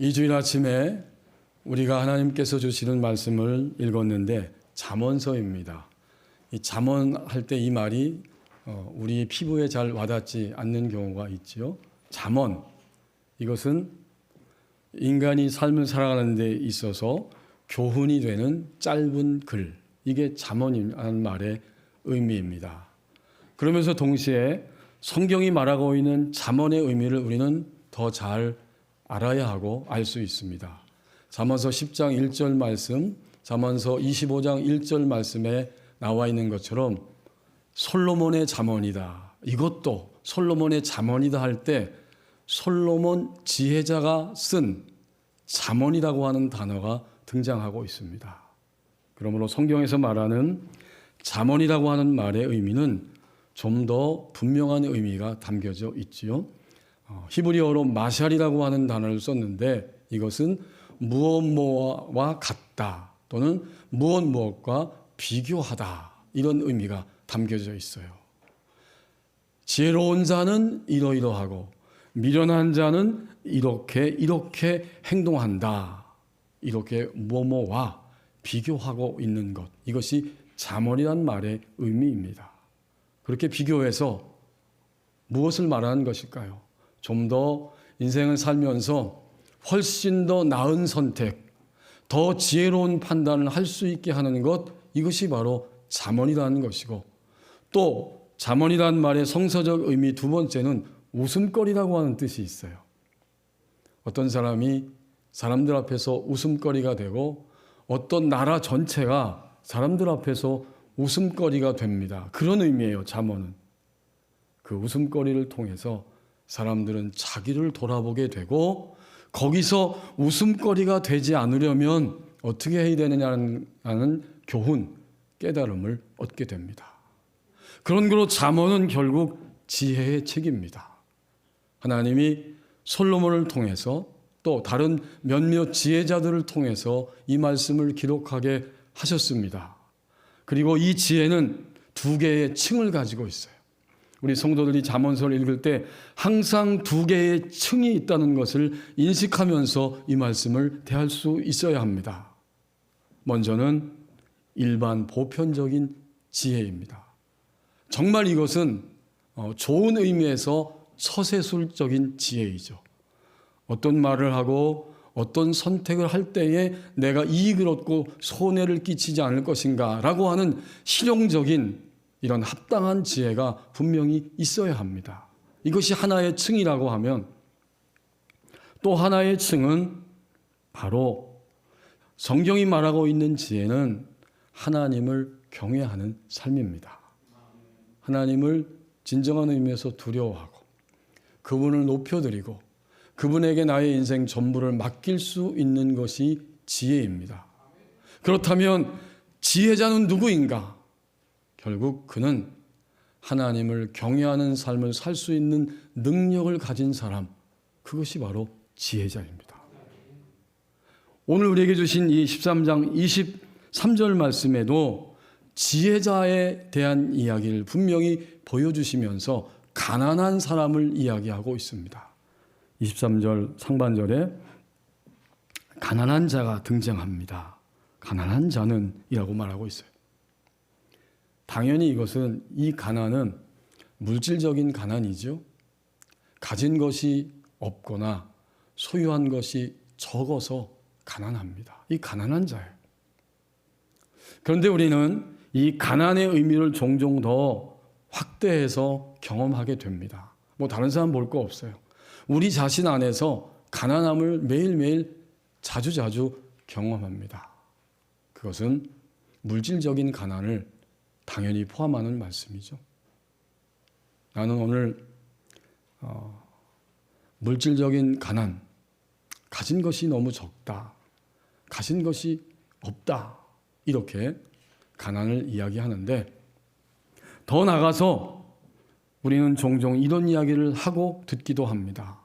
이 주일 아침에 우리가 하나님께서 주시는 말씀을 읽었는데 잠언서입니다. 이 잠언할 때 이 말이 우리 피부에 잘 와닿지 않는 경우가 있지요. 잠언, 이것은 인간이 삶을 살아가는 데 있어서 교훈이 되는 짧은 글, 이게 잠언이라는 말의 의미입니다. 그러면서 동시에 성경이 말하고 있는 잠언의 의미를 우리는 더 잘 알아야 하고 알 수 있습니다. 잠언서 10장 1절 말씀, 잠언서 25장 1절 말씀에 나와 있는 것처럼 솔로몬의 잠언이다. 이것도 솔로몬의 잠언이다 할 때 솔로몬 지혜자가 쓴 잠언이라고 하는 단어가 등장하고 있습니다. 그러므로 성경에서 말하는 잠언이라고 하는 말의 의미는 좀 더 분명한 의미가 담겨져 있지요. 히브리어로 마샬이라고 하는 단어를 썼는데 이것은 무엇 무엇과 같다 또는 무엇과 비교하다 이런 의미가 담겨져 있어요. 지혜로운 자는 이러이러하고 미련한 자는 이렇게 행동한다. 이렇게 뭐뭐와 비교하고 있는 것, 이것이 잠언이란 말의 의미입니다. 그렇게 비교해서 무엇을 말하는 것일까요? 좀 더 인생을 살면서 훨씬 더 나은 선택, 더 지혜로운 판단을 할 수 있게 하는 것, 이것이 바로 잠언이라는 것이고, 또 잠언이라는 말의 성서적 의미 두 번째는 웃음거리라고 하는 뜻이 있어요. 어떤 사람이 사람들 앞에서 웃음거리가 되고 어떤 나라 전체가 사람들 앞에서 웃음거리가 됩니다. 그런 의미예요, 잠언은. 그 웃음거리를 통해서 사람들은 자기를 돌아보게 되고 거기서 웃음거리가 되지 않으려면 어떻게 해야 되느냐는 교훈, 깨달음을 얻게 됩니다. 그런 거로 잠언은 결국 지혜의 책입니다. 하나님이 솔로몬을 통해서 또 다른 몇몇 지혜자들을 통해서 이 말씀을 기록하게 하셨습니다. 그리고 이 지혜는 두 개의 층을 가지고 있어요. 우리 성도들이 잠언서를 읽을 때 항상 두 개의 층이 있다는 것을 인식하면서 이 말씀을 대할 수 있어야 합니다. 먼저는 일반 보편적인 지혜입니다. 정말 이것은 좋은 의미에서 서세술적인 지혜이죠. 어떤 말을 하고 어떤 선택을 할 때에 내가 이익을 얻고 손해를 끼치지 않을 것인가 라고 하는 실용적인 이런 합당한 지혜가 분명히 있어야 합니다. 이것이 하나의 층이라고 하면 또 하나의 층은 바로 성경이 말하고 있는 지혜는 하나님을 경외하는 삶입니다. 하나님을 진정한 의미에서 두려워하고 그분을 높여드리고 그분에게 나의 인생 전부를 맡길 수 있는 것이 지혜입니다. 그렇다면 지혜자는 누구인가? 결국 그는 하나님을 경외하는 삶을 살 수 있는 능력을 가진 사람, 그것이 바로 지혜자입니다. 오늘 우리에게 주신 이 13장 23절 말씀에도 지혜자에 대한 이야기를 분명히 보여주시면서 가난한 사람을 이야기하고 있습니다. 23절 상반절에 가난한 자가 등장합니다. 가난한 자는 이라고 말하고 있어요. 당연히 이 가난은 물질적인 가난이죠. 가진 것이 없거나 소유한 것이 적어서 가난합니다. 이 가난한 자예요. 그런데 우리는 이 가난의 의미를 종종 더 확대해서 경험하게 됩니다. 다른 사람 볼 거 없어요. 우리 자신 안에서 가난함을 매일매일 자주자주 경험합니다. 그것은 물질적인 가난을 당연히 포함하는 말씀이죠. 나는 오늘 물질적인 가난, 가진 것이 너무 적다, 가진 것이 없다, 이렇게 가난을 이야기하는데 더 나가서 우리는 종종 이런 이야기를 하고 듣기도 합니다.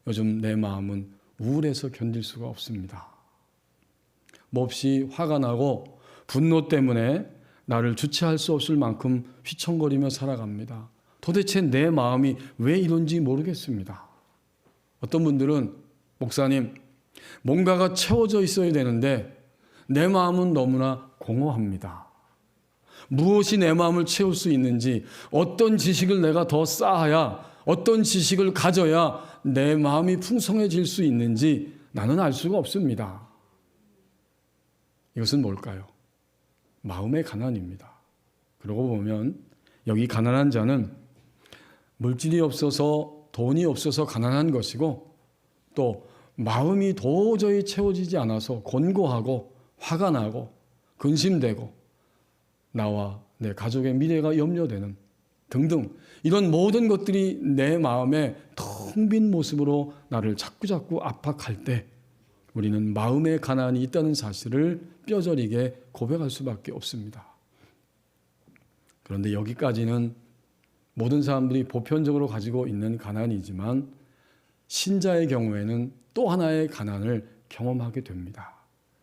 요즘 내 마음은 우울해서 견딜 수가 없습니다. 몹시 화가 나고 분노 때문에 나를 주체할 수 없을 만큼 휘청거리며 살아갑니다. 도대체 내 마음이 왜 이런지 모르겠습니다. 어떤 분들은 목사님, 뭔가가 채워져 있어야 되는데 내 마음은 너무나 공허합니다. 무엇이 내 마음을 채울 수 있는지, 어떤 지식을 내가 더 쌓아야, 어떤 지식을 가져야 내 마음이 풍성해질 수 있는지 나는 알 수가 없습니다. 이것은 뭘까요? 마음의 가난입니다. 그러고 보면 여기 가난한 자는 물질이 없어서, 돈이 없어서 가난한 것이고, 또 마음이 도저히 채워지지 않아서 곤고하고 화가 나고 근심되고 나와 내 가족의 미래가 염려되는 등등, 이런 모든 것들이 내 마음에 텅 빈 모습으로 나를 자꾸자꾸 압박할 때 우리는 마음의 가난이 있다는 사실을 뼈저리게 고백할 수밖에 없습니다. 그런데 여기까지는 모든 사람들이 보편적으로 가지고 있는 가난이지만 신자의 경우에는 또 하나의 가난을 경험하게 됩니다.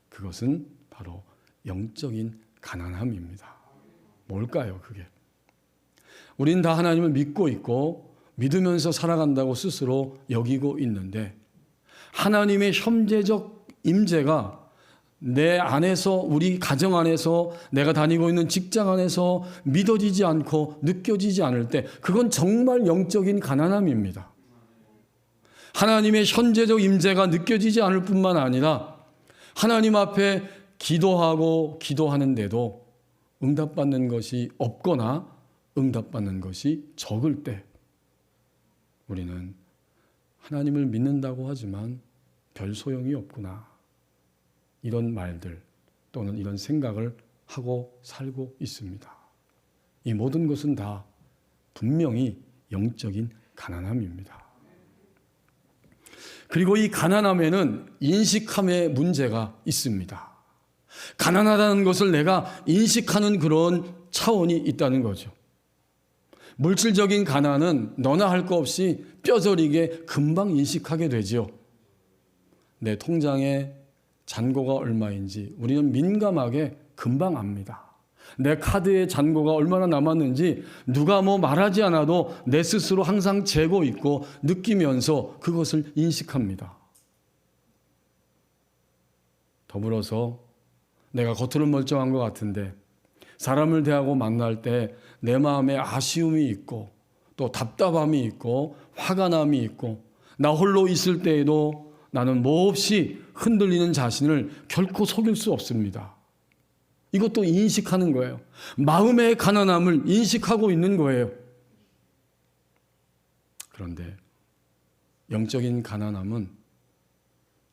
그것은 바로 영적인 가난함입니다. 뭘까요, 그게? 우린 다 하나님을 믿고 있고 믿으면서 살아간다고 스스로 여기고 있는데 하나님의 현재적 임재가 내 안에서, 우리 가정 안에서, 내가 다니고 있는 직장 안에서 믿어지지 않고 느껴지지 않을 때 그건 정말 영적인 가난함입니다. 하나님의 현재적 임재가 느껴지지 않을 뿐만 아니라 하나님 앞에 기도하고 기도하는데도 응답받는 것이 없거나 응답받는 것이 적을 때 우리는 하나님을 믿는다고 하지만 별 소용이 없구나, 이런 말들 또는 이런 생각을 하고 살고 있습니다. 이 모든 것은 다 분명히 영적인 가난함입니다. 그리고 이 가난함에는 인식함의 문제가 있습니다. 가난하다는 것을 내가 인식하는 그런 차원이 있다는 거죠. 물질적인 가난은 너나 할 거 없이 뼈저리게 금방 인식하게 되죠. 내 통장에 잔고가 얼마인지 우리는 민감하게 금방 압니다. 내 카드에 잔고가 얼마나 남았는지 누가 뭐 말하지 않아도 내 스스로 항상 재고 있고 느끼면서 그것을 인식합니다. 더불어서 내가 겉으로는 멀쩡한 것 같은데 사람을 대하고 만날 때 내 마음에 아쉬움이 있고 또 답답함이 있고 화가 남이 있고 나 홀로 있을 때에도 나는 몹시 흔들리는 자신을 결코 속일 수 없습니다. 이것도 인식하는 거예요. 마음의 가난함을 인식하고 있는 거예요. 그런데 영적인 가난함은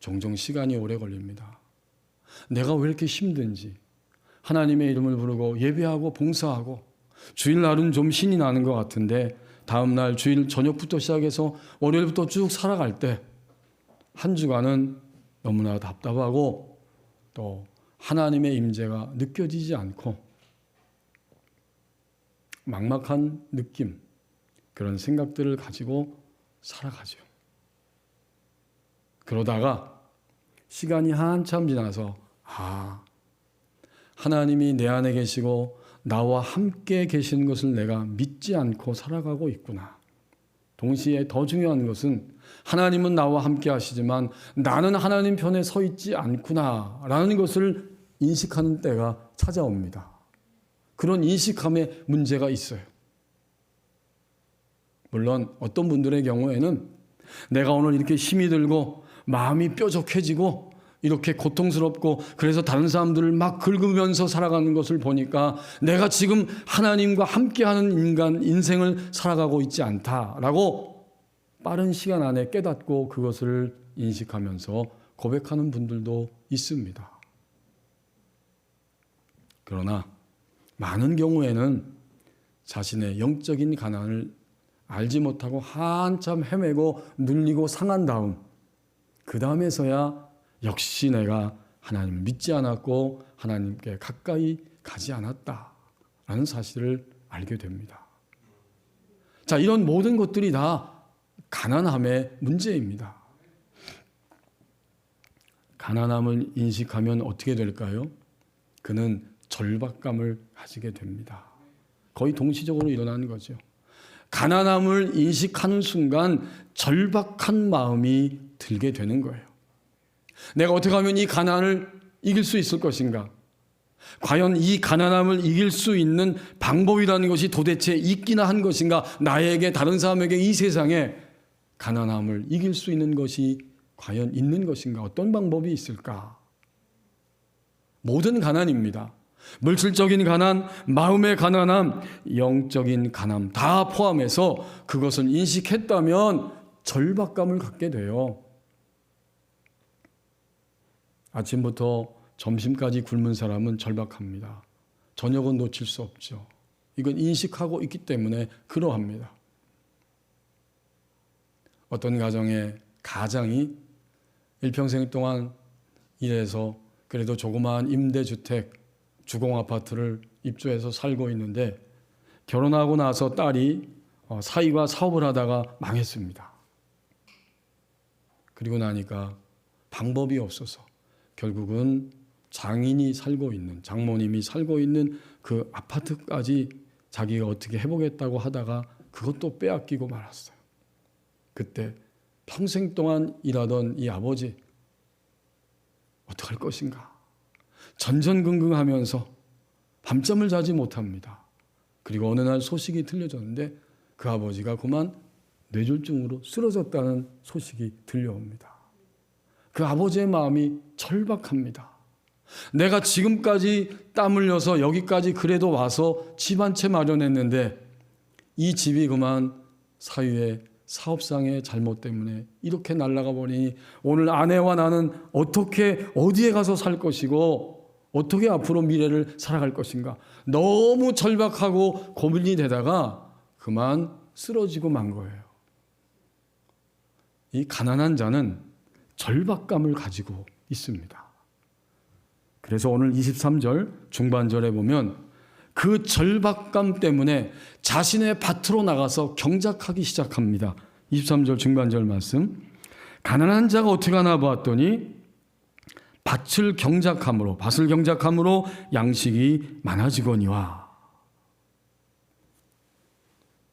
종종 시간이 오래 걸립니다. 내가 왜 이렇게 힘든지 하나님의 이름을 부르고 예배하고 봉사하고 주일날은 좀 신이 나는 것 같은데 다음날 주일 저녁부터 시작해서 월요일부터 쭉 살아갈 때 한 주간은 너무나 답답하고 또 하나님의 임재가 느껴지지 않고 막막한 느낌, 그런 생각들을 가지고 살아가죠. 그러다가 시간이 한참 지나서 하나님이 내 안에 계시고 나와 함께 계시는 것을 내가 믿지 않고 살아가고 있구나. 동시에 더 중요한 것은 하나님은 나와 함께 하시지만 나는 하나님 편에 서 있지 않구나라는 것을 인식하는 때가 찾아옵니다. 그런 인식함에 문제가 있어요. 물론 어떤 분들의 경우에는 내가 오늘 이렇게 힘이 들고 마음이 뾰족해지고 이렇게 고통스럽고 그래서 다른 사람들을 막 긁으면서 살아가는 것을 보니까 내가 지금 하나님과 함께하는 인생을 살아가고 있지 않다라고 빠른 시간 안에 깨닫고 그것을 인식하면서 고백하는 분들도 있습니다. 그러나 많은 경우에는 자신의 영적인 가난을 알지 못하고 한참 헤매고 눌리고 상한 다음 그 다음에서야 역시 내가 하나님을 믿지 않았고 하나님께 가까이 가지 않았다라는 사실을 알게 됩니다. 자, 이런 모든 것들이 다 가난함의 문제입니다. 가난함을 인식하면 어떻게 될까요? 그는 절박감을 가지게 됩니다. 거의 동시적으로 일어나는 거죠. 가난함을 인식하는 순간 절박한 마음이 들게 되는 거예요. 내가 어떻게 하면 이 가난을 이길 수 있을 것인가? 과연 이 가난함을 이길 수 있는 방법이라는 것이 도대체 있기나 한 것인가? 나에게, 다른 사람에게, 이 세상에 가난함을 이길 수 있는 것이 과연 있는 것인가? 어떤 방법이 있을까? 모든 가난입니다. 물질적인 가난, 마음의 가난함, 영적인 가난 다 포함해서 그것을 인식했다면 절박감을 갖게 돼요. 아침부터 점심까지 굶은 사람은 절박합니다. 저녁은 놓칠 수 없죠. 이건 인식하고 있기 때문에 그러합니다. 어떤 가정의 가장이 일평생 동안 일해서 그래도 조그마한 임대주택, 주공아파트를 입주해서 살고 있는데 결혼하고 나서 딸이 사위와 사업을 하다가 망했습니다. 그리고 나니까 방법이 없어서 결국은 장인이 살고 있는, 장모님이 살고 있는 그 아파트까지 자기가 어떻게 해보겠다고 하다가 그것도 빼앗기고 말았어요. 그때 평생 동안 일하던 이 아버지 어떡할 것인가? 전전긍긍하면서 밤잠을 자지 못합니다. 그리고 어느 날 소식이 들려졌는데 그 아버지가 그만 뇌졸중으로 쓰러졌다는 소식이 들려옵니다. 그 아버지의 마음이 절박합니다. 내가 지금까지 땀 흘려서 여기까지 그래도 와서 집 한 채 마련했는데 이 집이 그만 사위의 사업상의 잘못 때문에 이렇게 날아가 버리니 오늘 아내와 나는 어떻게 어디에 가서 살 것이고 어떻게 앞으로 미래를 살아갈 것인가. 너무 절박하고 고민이 되다가 그만 쓰러지고 만 거예요. 이 가난한 자는 절박감을 가지고 있습니다. 그래서 오늘 23절 중반절에 보면 그 절박감 때문에 자신의 밭으로 나가서 경작하기 시작합니다. 23절 중반절 말씀. 가난한 자가 어떻게 하나 보았더니 밭을 경작함으로 양식이 많아지거니와.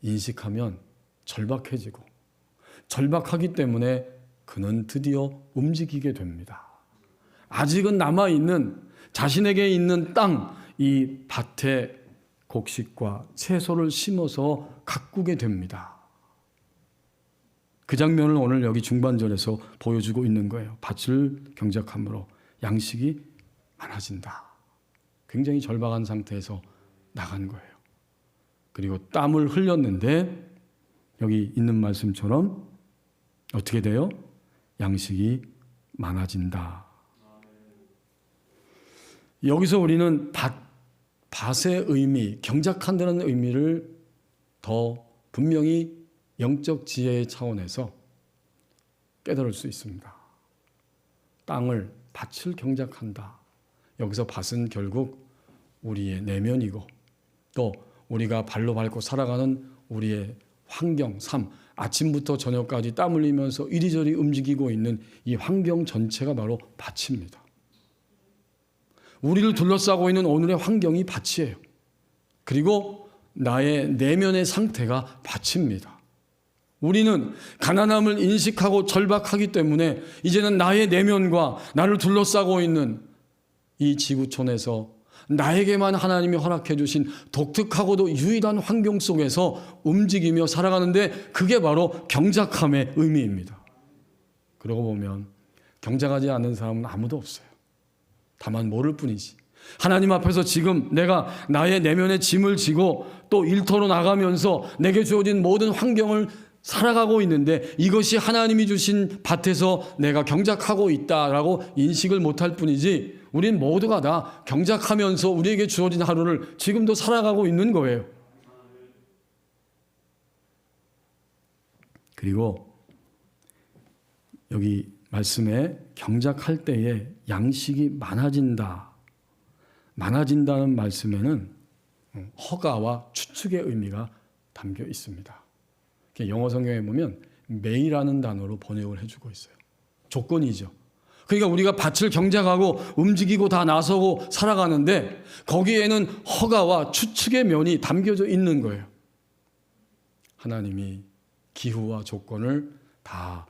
인식하면 절박해지고 절박하기 때문에 그는 드디어 움직이게 됩니다. 아직은 남아있는 자신에게 있는 땅, 이 밭에 곡식과 채소를 심어서 가꾸게 됩니다. 그 장면을 오늘 여기 중반절에서 보여주고 있는 거예요. 밭을 경작함으로 양식이 많아진다. 굉장히 절박한 상태에서 나간 거예요. 그리고 땀을 흘렸는데 여기 있는 말씀처럼 어떻게 돼요? 양식이 많아진다. 여기서 우리는 밭의 의미, 경작한다는 의미를 더 분명히 영적 지혜의 차원에서 깨달을 수 있습니다. 밭을 경작한다. 여기서 밭은 결국 우리의 내면이고 또 우리가 발로 밟고 살아가는 우리의 환경, 삶, 아침부터 저녁까지 땀 흘리면서 이리저리 움직이고 있는 이 환경 전체가 바로 밭입니다. 우리를 둘러싸고 있는 오늘의 환경이 밭이에요. 그리고 나의 내면의 상태가 밭입니다. 우리는 가난함을 인식하고 절박하기 때문에 이제는 나의 내면과 나를 둘러싸고 있는 이 지구촌에서 나에게만 하나님이 허락해 주신 독특하고도 유일한 환경 속에서 움직이며 살아가는데 그게 바로 경작함의 의미입니다. 그러고 보면 경작하지 않는 사람은 아무도 없어요. 다만 모를 뿐이지. 하나님 앞에서 지금 내가 나의 내면의 짐을 지고 또 일터로 나가면서 내게 주어진 모든 환경을 살아가고 있는데 이것이 하나님이 주신 밭에서 내가 경작하고 있다라고 인식을 못할 뿐이지 우린 모두가 다 경작하면서 우리에게 주어진 하루를 지금도 살아가고 있는 거예요. 그리고 여기 말씀에 경작할 때에 양식이 많아진다는 말씀에는 허가와 추측의 의미가 담겨 있습니다. 영어 성경에 보면 may라는 단어로 번역을 해주고 있어요. 조건이죠. 그러니까 우리가 밭을 경작하고 움직이고 다 나서고 살아가는데 거기에는 허가와 추측의 면이 담겨져 있는 거예요. 하나님이 기후와 조건을 다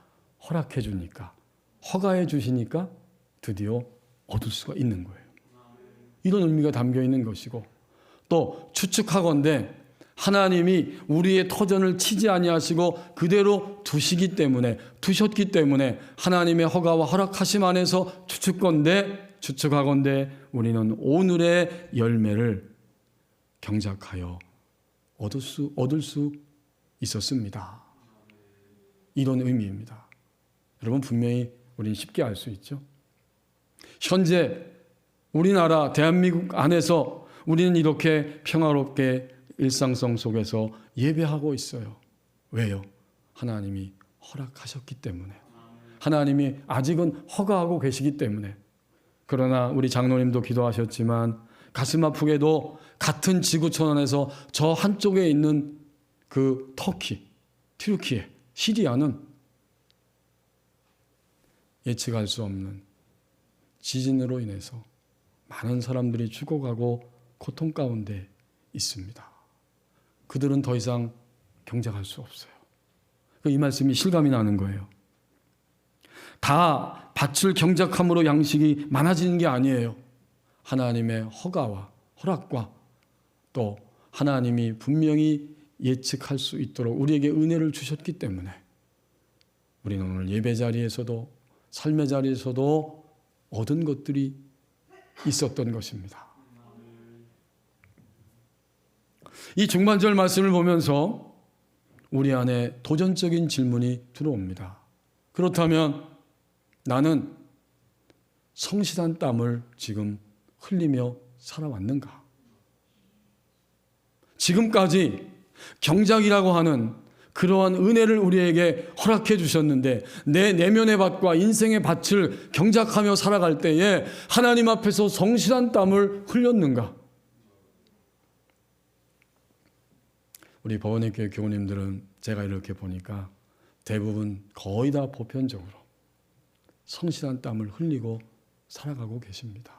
허락해 주니까, 허가해 주시니까 드디어 얻을 수가 있는 거예요. 이런 의미가 담겨 있는 것이고, 또 추측하건대 하나님이 우리의 터전을 치지 아니하시고 그대로 두셨기 때문에 하나님의 허가와 허락하심 안에서 추측하건대 우리는 오늘의 열매를 경작하여 얻을 수 있었습니다. 이런 의미입니다. 여러분, 분명히 우리는 쉽게 알 수 있죠. 현재 우리나라 대한민국 안에서 우리는 이렇게 평화롭게 일상성 속에서 예배하고 있어요. 왜요? 하나님이 허락하셨기 때문에. 하나님이 아직은 허가하고 계시기 때문에. 그러나 우리 장로님도 기도하셨지만 가슴 아프게도 같은 지구촌 안에서 저 한쪽에 있는 그 튀르키예, 시리아는 예측할 수 없는 지진으로 인해서 많은 사람들이 죽어가고 고통 가운데 있습니다. 그들은 더 이상 경작할 수 없어요. 이 말씀이 실감이 나는 거예요. 다 밭을 경작함으로 양식이 많아지는 게 아니에요. 하나님의 허가와 허락과 또 하나님이 분명히 예측할 수 있도록 우리에게 은혜를 주셨기 때문에 우리는 오늘 예배 자리에서도 삶의 자리에서도 얻은 것들이 있었던 것입니다. 이 중반절 말씀을 보면서 우리 안에 도전적인 질문이 들어옵니다. 그렇다면 나는 성실한 땀을 지금 흘리며 살아왔는가? 지금까지 경작이라고 하는 그러한 은혜를 우리에게 허락해 주셨는데 내 내면의 밭과 인생의 밭을 경작하며 살아갈 때에 하나님 앞에서 성실한 땀을 흘렸는가? 우리 법원의 교회 교우님들은 제가 이렇게 보니까 대부분 거의 다 보편적으로 성실한 땀을 흘리고 살아가고 계십니다.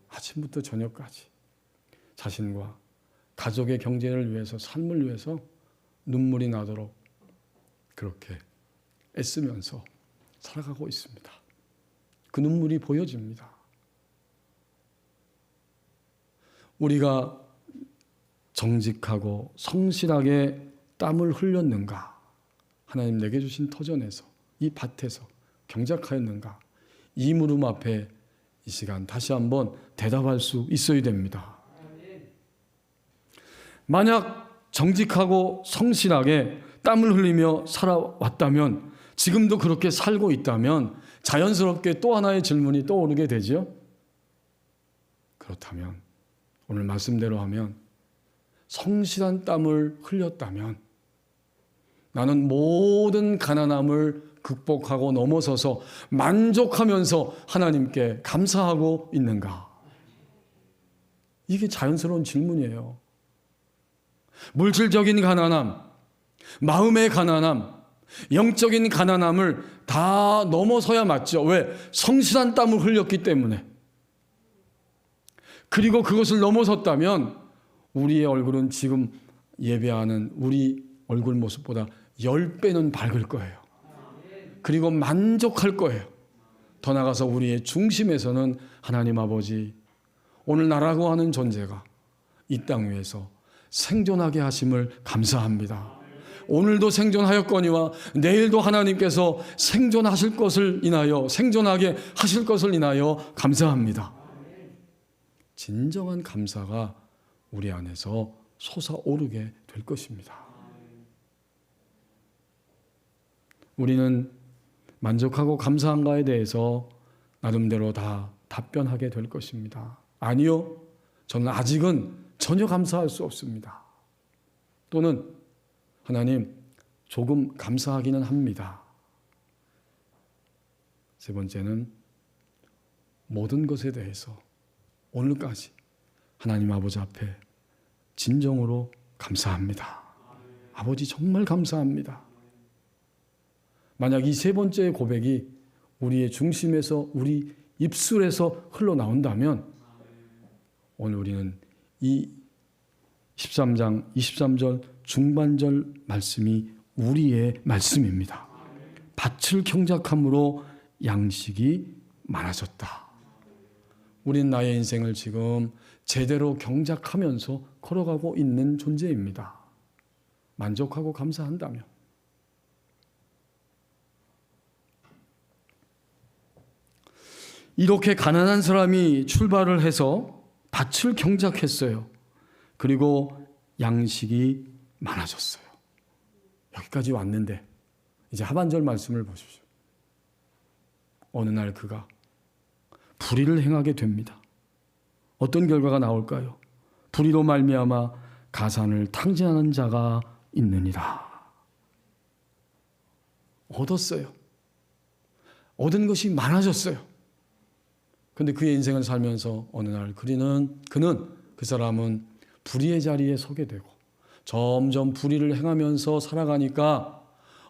아침부터 저녁까지 자신과 가족의 경제를 위해서, 삶을 위해서 눈물이 나도록 그렇게 애쓰면서 살아가고 있습니다. 그 눈물이 보여집니다. 우리가 정직하고 성실하게 땀을 흘렸는가? 하나님 내게 주신 터전에서, 이 밭에서 경작하였는가? 이 물음 앞에 이 시간 다시 한번 대답할 수 있어야 됩니다. 만약 정직하고 성실하게 땀을 흘리며 살아왔다면, 지금도 그렇게 살고 있다면 자연스럽게 또 하나의 질문이 떠오르게 되죠. 그렇다면 오늘 말씀대로 하면 성실한 땀을 흘렸다면 나는 모든 가난함을 극복하고 넘어서서 만족하면서 하나님께 감사하고 있는가? 이게 자연스러운 질문이에요. 물질적인 가난함, 마음의 가난함, 영적인 가난함을 다 넘어서야 맞죠. 왜? 성실한 땀을 흘렸기 때문에. 그리고 그것을 넘어섰다면 우리의 얼굴은 지금 예배하는 우리 얼굴 모습보다 10배는 밝을 거예요. 그리고 만족할 거예요. 더 나아가서 우리의 중심에서는 하나님 아버지, 오늘 나라고 하는 존재가 이 땅 위에서 생존하게 하심을 감사합니다. 오늘도 생존하였거니와 내일도 하나님께서 생존하실 것을 인하여, 생존하게 하실 것을 인하여 감사합니다. 진정한 감사가 우리 안에서 솟아오르게 될 것입니다. 우리는 만족하고 감사한가에 대해서 나름대로 다 답변하게 될 것입니다. 아니요, 저는 아직은 전혀 감사할 수 없습니다. 또는 하나님, 조금 감사하기는 합니다. 세 번째는 모든 것에 대해서 오늘까지 하나님 아버지 앞에 진정으로 감사합니다. 아버지 정말 감사합니다. 만약 이 세 번째 고백이 우리의 중심에서, 우리 입술에서 흘러나온다면 오늘 우리는 이 13장 23절 중반절 말씀이 우리의 말씀입니다. 밭을 경작함으로 양식이 많아졌다. 우린 나의 인생을 지금 제대로 경작하면서 걸어가고 있는 존재입니다. 만족하고 감사한다면. 이렇게 가난한 사람이 출발을 해서 밭을 경작했어요. 그리고 양식이 많아졌어요. 여기까지 왔는데 이제 하반절 말씀을 보십시오. 어느 날 그가 불의를 행하게 됩니다. 어떤 결과가 나올까요? 불의로 말미암아 가산을 탕진하는 자가 있느니라. 얻었어요. 얻은 것이 많아졌어요. 그런데 그의 인생을 살면서 어느 날 그 사람은 불의의 자리에 서게 되고 점점 불의를 행하면서 살아가니까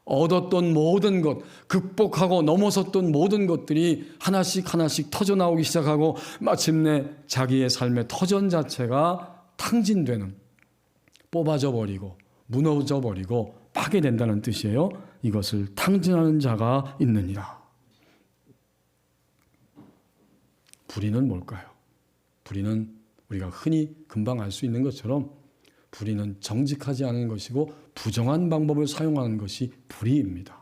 얻었던 모든 것, 극복하고 넘어섰던 모든 것들이 하나씩 터져나오기 시작하고 마침내 자기의 삶의 터전 자체가 탕진되는, 뽑아져 버리고 무너져 버리고 파괴된다는 뜻이에요. 이것을 탕진하는 자가 있느니라. 불의는 뭘까요? 불의는 우리가 흔히 금방 알 수 있는 것처럼 불의는 정직하지 않은 것이고 부정한 방법을 사용하는 것이 불의입니다.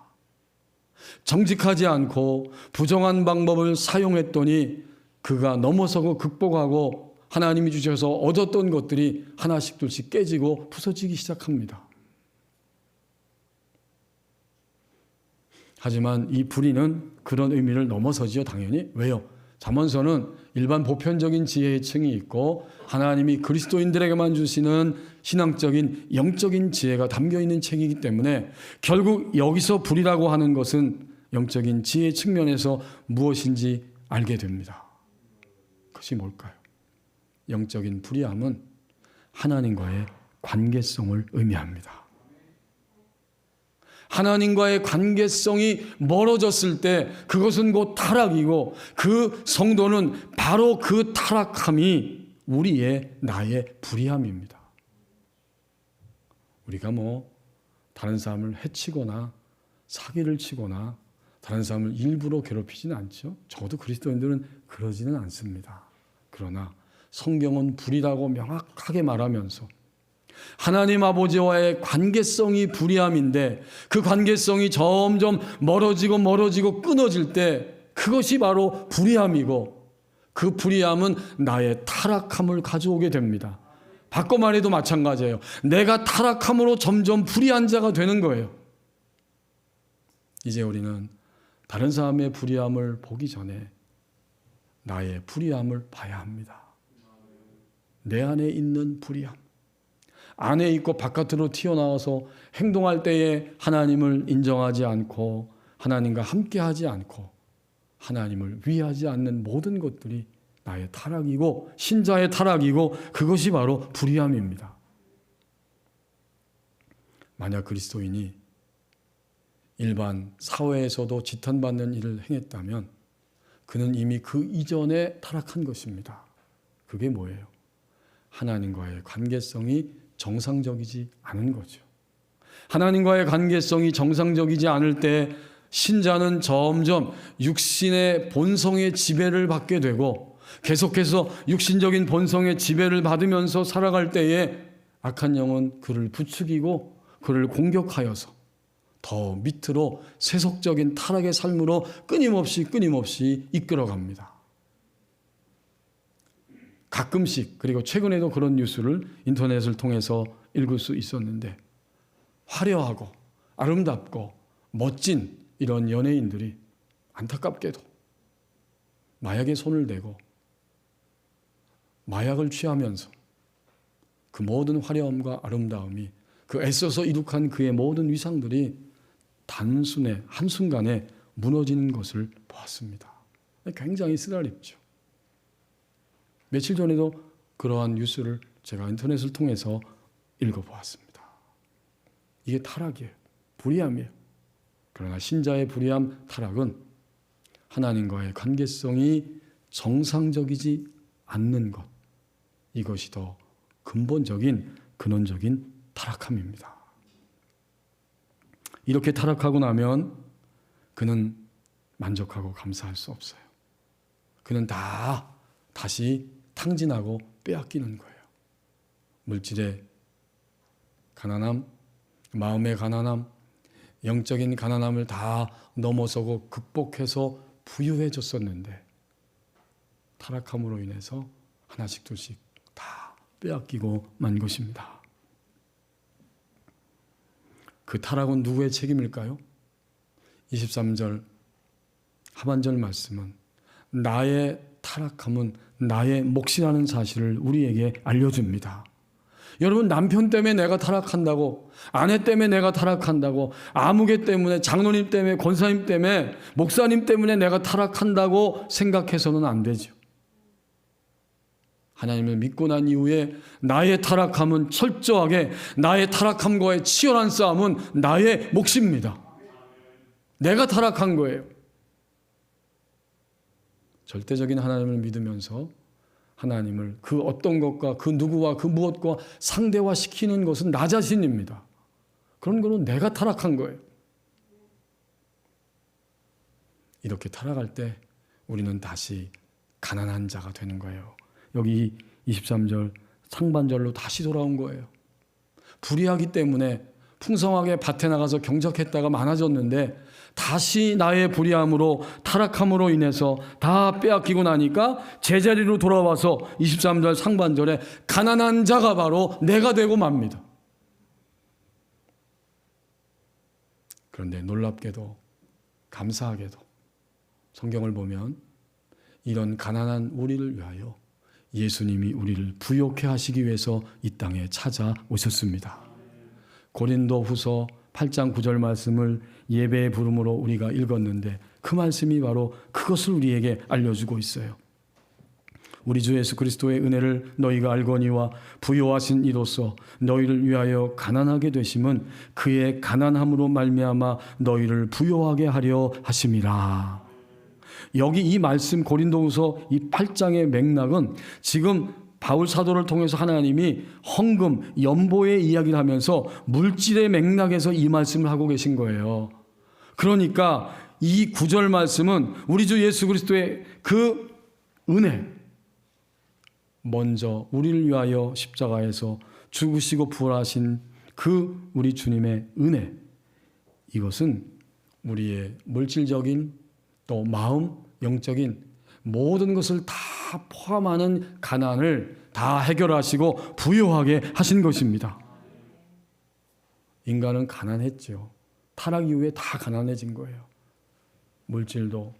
정직하지 않고 부정한 방법을 사용했더니 그가 넘어서고 극복하고 하나님이 주셔서 얻었던 것들이 하나씩 둘씩 깨지고 부서지기 시작합니다. 하지만 이 불의는 그런 의미를 넘어서지요, 당연히. 왜요? 잠언서는 일반 보편적인 지혜의 층이 있고 하나님이 그리스도인들에게만 주시는 신앙적인 영적인 지혜가 담겨있는 책이기 때문에 결국 여기서 불이라고 하는 것은 영적인 지혜 측면에서 무엇인지 알게 됩니다. 그것이 뭘까요? 영적인 불의함은 하나님과의 관계성을 의미합니다. 하나님과의 관계성이 멀어졌을 때 그것은 곧 타락이고 그 성도는 바로 그 타락함이 나의 불의함입니다. 우리가 다른 사람을 해치거나 사기를 치거나 다른 사람을 일부러 괴롭히지는 않죠. 적어도 그리스도인들은 그러지는 않습니다. 그러나 성경은 불의라고 명확하게 말하면서 하나님 아버지와의 관계성이 불의함인데 그 관계성이 점점 멀어지고 끊어질 때 그것이 바로 불의함이고 그 불의함은 나의 타락함을 가져오게 됩니다. 바꿔 말해도 마찬가지예요. 내가 타락함으로 점점 불의한 자가 되는 거예요. 이제 우리는 다른 사람의 불의함을 보기 전에 나의 불의함을 봐야 합니다. 내 안에 있는 불의함. 안에 있고 바깥으로 튀어나와서 행동할 때에 하나님을 인정하지 않고 하나님과 함께하지 않고 하나님을 위하지 않는 모든 것들이 나의 타락이고 신자의 타락이고 그것이 바로 불의함입니다. 만약 그리스도인이 일반 사회에서도 지탄받는 일을 행했다면 그는 이미 그 이전에 타락한 것입니다. 그게 뭐예요? 하나님과의 관계성이 정상적이지 않은 거죠. 하나님과의 관계성이 정상적이지 않을 때 신자는 점점 육신의 본성의 지배를 받게 되고 계속해서 육신적인 본성의 지배를 받으면서 살아갈 때에 악한 영은 그를 부추기고 그를 공격하여서 더 밑으로 세속적인 타락의 삶으로 끊임없이 이끌어갑니다. 가끔씩 그리고 최근에도 그런 뉴스를 인터넷을 통해서 읽을 수 있었는데 화려하고 아름답고 멋진 이런 연예인들이 안타깝게도 마약에 손을 대고 마약을 취하면서 그 모든 화려함과 아름다움이 그 애써서 이룩한 그의 모든 위상들이 단순에 한순간에 무너지는 것을 보았습니다. 굉장히 쓰라립죠. 며칠 전에도 그러한 뉴스를 제가 인터넷을 통해서 읽어보았습니다. 이게 타락이에요. 불의함이에요. 그러나 신자의 불의함, 타락은 하나님과의 관계성이 정상적이지 않는 것, 이것이 더 근본적인 근원적인 타락함입니다. 이렇게 타락하고 나면 그는 만족하고 감사할 수 없어요. 그는 다 다시 탕진하고 빼앗기는 거예요. 물질의 가난함, 마음의 가난함, 영적인 가난함을 다 넘어서고 극복해서 부유해졌었는데 타락함으로 인해서 하나씩 둘씩 다 빼앗기고 만 것입니다. 그 타락은 누구의 책임일까요? 23절 하반절 말씀은 나의 타락함은 나의 몫이라는 사실을 우리에게 알려줍니다. 여러분, 남편 때문에 내가 타락한다고, 아내 때문에 내가 타락한다고, 아무개 때문에, 장로님 때문에, 권사님 때문에, 목사님 때문에 내가 타락한다고 생각해서는 안 되죠. 하나님을 믿고 난 이후에 나의 타락함은 철저하게, 나의 타락함과의 치열한 싸움은 나의 몫입니다. 내가 타락한 거예요. 절대적인 하나님을 믿으면서 하나님을 그 어떤 것과 그 누구와 그 무엇과 상대화시키는 것은 나 자신입니다. 그런 거는 내가 타락한 거예요. 이렇게 타락할 때 우리는 다시 가난한 자가 되는 거예요. 여기 23절 상반절로 다시 돌아온 거예요. 불의하기 때문에 풍성하게 밭에 나가서 경작했다가 많아졌는데 다시 나의 불의함으로 타락함으로 인해서 다 빼앗기고 나니까 제자리로 돌아와서 23절 상반절에 가난한 자가 바로 내가 되고 맙니다. 그런데 놀랍게도 감사하게도 성경을 보면 이런 가난한 우리를 위하여 예수님이 우리를 부욕해 하시기 위해서 이 땅에 찾아오셨습니다. 고린도 후서 8장 9절 말씀을 예배의 부름으로 우리가 읽었는데 그 말씀이 바로 그것을 우리에게 알려주고 있어요. 우리 주 예수 그리스도의 은혜를 너희가 알거니와 부요하신 이로써 너희를 위하여 가난하게 되심은 그의 가난함으로 말미암아 너희를 부요하게 하려 하심이라. 여기 이 말씀 고린도후서 이 8장의 맥락은 지금 바울 사도를 통해서 하나님이 헌금, 연보의 이야기를 하면서 물질의 맥락에서 이 말씀을 하고 계신 거예요. 그러니까 이 9절 말씀은 우리 주 예수 그리스도의 그 은혜, 먼저 우리를 위하여 십자가에서 죽으시고 부활하신 그 우리 주님의 은혜, 이것은 우리의 물질적인 또 마음, 영적인 모든 것을 다 포함하는 가난을 다 해결하시고 부유하게 하신 것입니다. 인간은 가난했죠. 타락 이후에 다 가난해진 거예요. 물질도,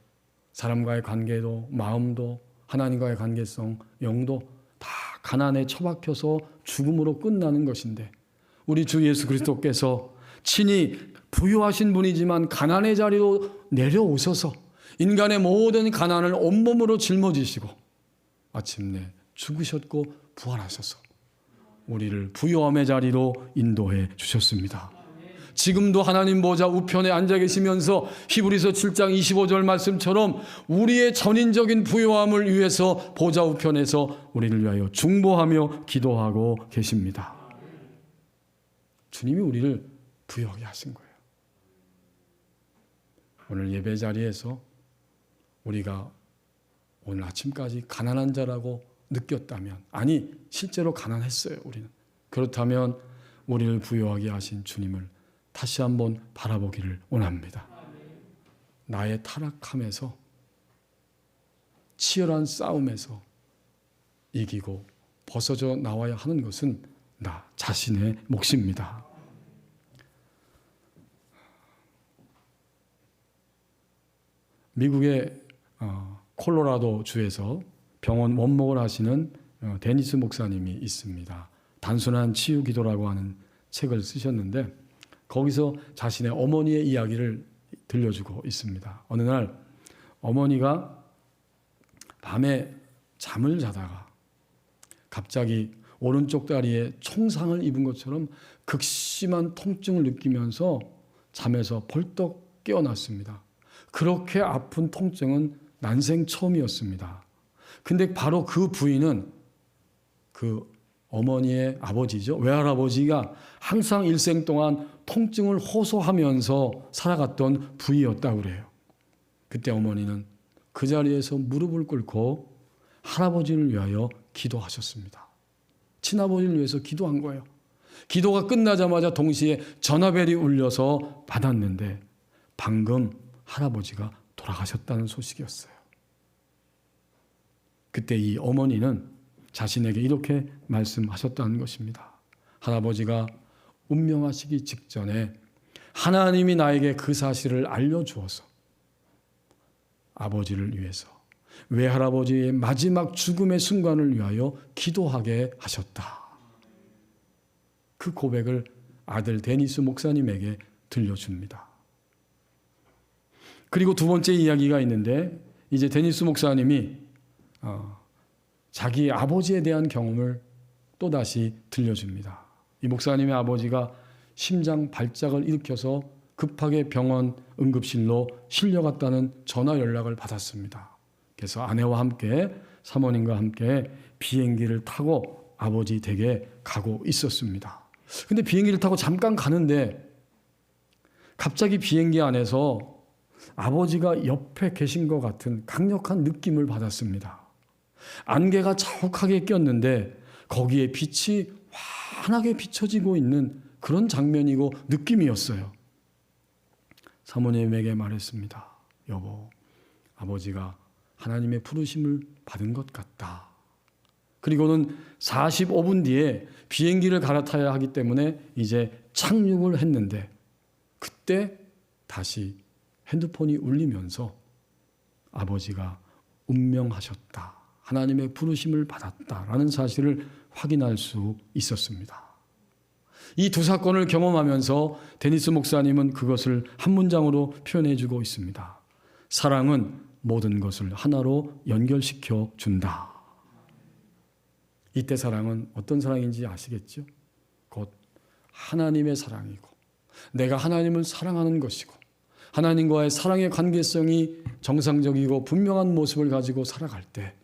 사람과의 관계도, 마음도, 하나님과의 관계성, 영도 다 가난에 처박혀서 죽음으로 끝나는 것인데 우리 주 예수 그리스도께서 친히 부유하신 분이지만 가난의 자리로 내려오셔서 인간의 모든 가난을 온몸으로 짊어지시고 마침내 죽으셨고 부활하셔서 우리를 부요함의 자리로 인도해 주셨습니다. 지금도 하나님 보좌 우편에 앉아 계시면서 히브리서 7장 25절 말씀처럼 우리의 전인적인 부요함을 위해서 보좌 우편에서 우리를 위하여 중보하며 기도하고 계십니다. 주님이 우리를 부요하게 하신 거예요. 오늘 예배 자리에서 우리가 오늘 아침까지 가난한 자라고 느꼈다면, 아니 실제로 가난했어요. 우리는. 그렇다면 우리를 부요하게 하신 주님을 다시 한번 바라보기를 원합니다. 나의 타락함에서, 치열한 싸움에서 이기고 벗어져 나와야 하는 것은 나 자신의 몫입니다. 미국의 콜로라도 주에서 병원 원목을 하시는 데니스 목사님이 있습니다. 단순한 치유 기도라고 하는 책을 쓰셨는데 거기서 자신의 어머니의 이야기를 들려주고 있습니다. 어느 날 어머니가 밤에 잠을 자다가 갑자기 오른쪽 다리에 총상을 입은 것처럼 극심한 통증을 느끼면서 잠에서 벌떡 깨어났습니다. 그렇게 아픈 통증은 난생 처음이었습니다. 근데 바로 그 부인은 그 어머니의 아버지죠. 외할아버지가 항상 일생 동안 통증을 호소하면서 살아갔던 부위였다고 그래요. 그때 어머니는 그 자리에서 무릎을 꿇고 할아버지를 위하여 기도하셨습니다. 친아버지를 위해서 기도한 거예요. 기도가 끝나자마자 동시에 전화벨이 울려서 받았는데 방금 할아버지가 돌아가셨다는 소식이었어요. 그때 이 어머니는 자신에게 이렇게 말씀하셨다는 것입니다. 할아버지가 운명하시기 직전에 하나님이 나에게 그 사실을 알려주어서 아버지를 위해서 외할아버지의 마지막 죽음의 순간을 위하여 기도하게 하셨다. 그 고백을 아들 데니스 목사님에게 들려줍니다. 그리고 두 번째 이야기가 있는데 이제 데니스 목사님이 자기 아버지에 대한 경험을 또다시 들려줍니다. 이 목사님의 아버지가 심장 발작을 일으켜서 급하게 병원 응급실로 실려갔다는 전화 연락을 받았습니다. 그래서 아내와 함께 사모님과 함께 비행기를 타고 아버지 댁에 가고 있었습니다. 근데 비행기를 타고 잠깐 가는데 갑자기 비행기 안에서 아버지가 옆에 계신 것 같은 강력한 느낌을 받았습니다. 안개가 자욱하게 꼈는데 거기에 빛이 환하게 비춰지고 있는 그런 장면이고 느낌이었어요. 사모님에게 말했습니다. 여보, 아버지가 하나님의 부르심을 받은 것 같다. 그리고는 45분 뒤에 비행기를 갈아타야 하기 때문에 이제 착륙을 했는데 그때 다시 핸드폰이 울리면서 아버지가 운명하셨다. 하나님의 부르심을 받았다라는 사실을 확인할 수 있었습니다. 이 두 사건을 경험하면서 데니스 목사님은 그것을 한 문장으로 표현해 주고 있습니다. 사랑은 모든 것을 하나로 연결시켜 준다. 이때 사랑은 어떤 사랑인지 아시겠죠? 곧 하나님의 사랑이고 내가 하나님을 사랑하는 것이고 하나님과의 사랑의 관계성이 정상적이고 분명한 모습을 가지고 살아갈 때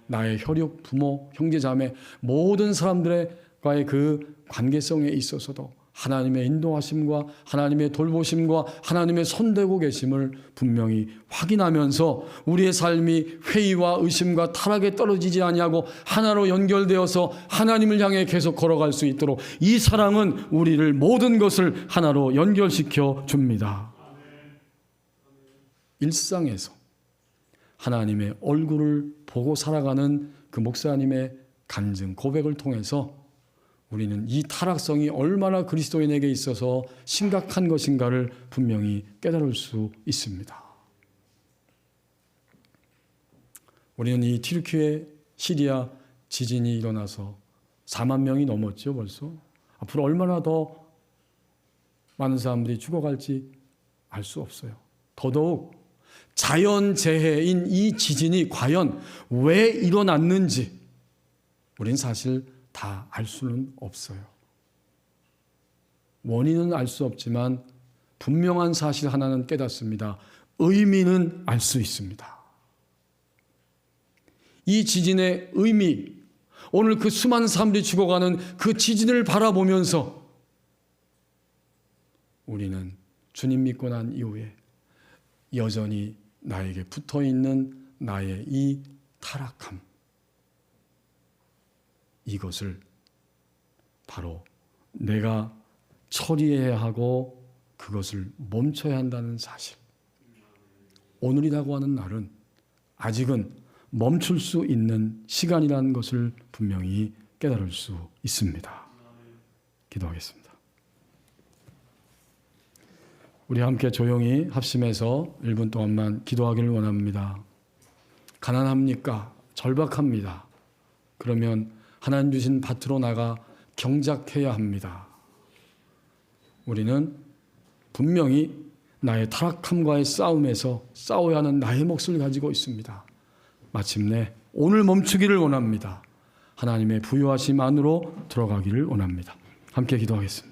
나의 혈육, 부모, 형제자매 모든 사람들과의 그 관계성에 있어서도 하나님의 인도하심과 하나님의 돌보심과 하나님의 손대고 계심을 분명히 확인하면서 우리의 삶이 회의와 의심과 타락에 떨어지지 아니하고 하나로 연결되어서 하나님을 향해 계속 걸어갈 수 있도록 이 사랑은 우리를 모든 것을 하나로 연결시켜 줍니다. 일상에서 하나님의 얼굴을 보고 살아가는 그 목사님의 간증, 고백을 통해서 우리는 이 타락성이 얼마나 그리스도인에게 있어서 심각한 것인가를 분명히 깨달을 수 있습니다. 우리는 이 튀르키예 시리아 지진이 일어나서 4만 명이 넘었죠, 벌써. 앞으로 얼마나 더 많은 사람들이 죽어갈지 알 수 없어요. 더더욱 자연재해인 이 지진이 과연 왜 일어났는지 우린 사실 다 알 수는 없어요. 원인은 알 수 없지만 분명한 사실 하나는 깨닫습니다. 의미는 알 수 있습니다. 이 지진의 의미, 오늘 그 수많은 사람들이 죽어가는 그 지진을 바라보면서 우리는 주님 믿고 난 이후에 여전히 나에게 붙어있는 나의 이 타락함, 이것을 바로 내가 처리해야 하고 그것을 멈춰야 한다는 사실. 오늘이라고 하는 날은 아직은 멈출 수 있는 시간이라는 것을 분명히 깨달을 수 있습니다. 기도하겠습니다. 우리 함께 조용히 합심해서 1분 동안만 기도하기를 원합니다. 가난합니까? 절박합니다. 그러면 하나님 주신 밭으로 나가 경작해야 합니다. 우리는 분명히 나의 타락함과의 싸움에서 싸워야 하는 나의 몫을 가지고 있습니다. 마침내 오늘 멈추기를 원합니다. 하나님의 부유하심 안으로 들어가기를 원합니다. 함께 기도하겠습니다.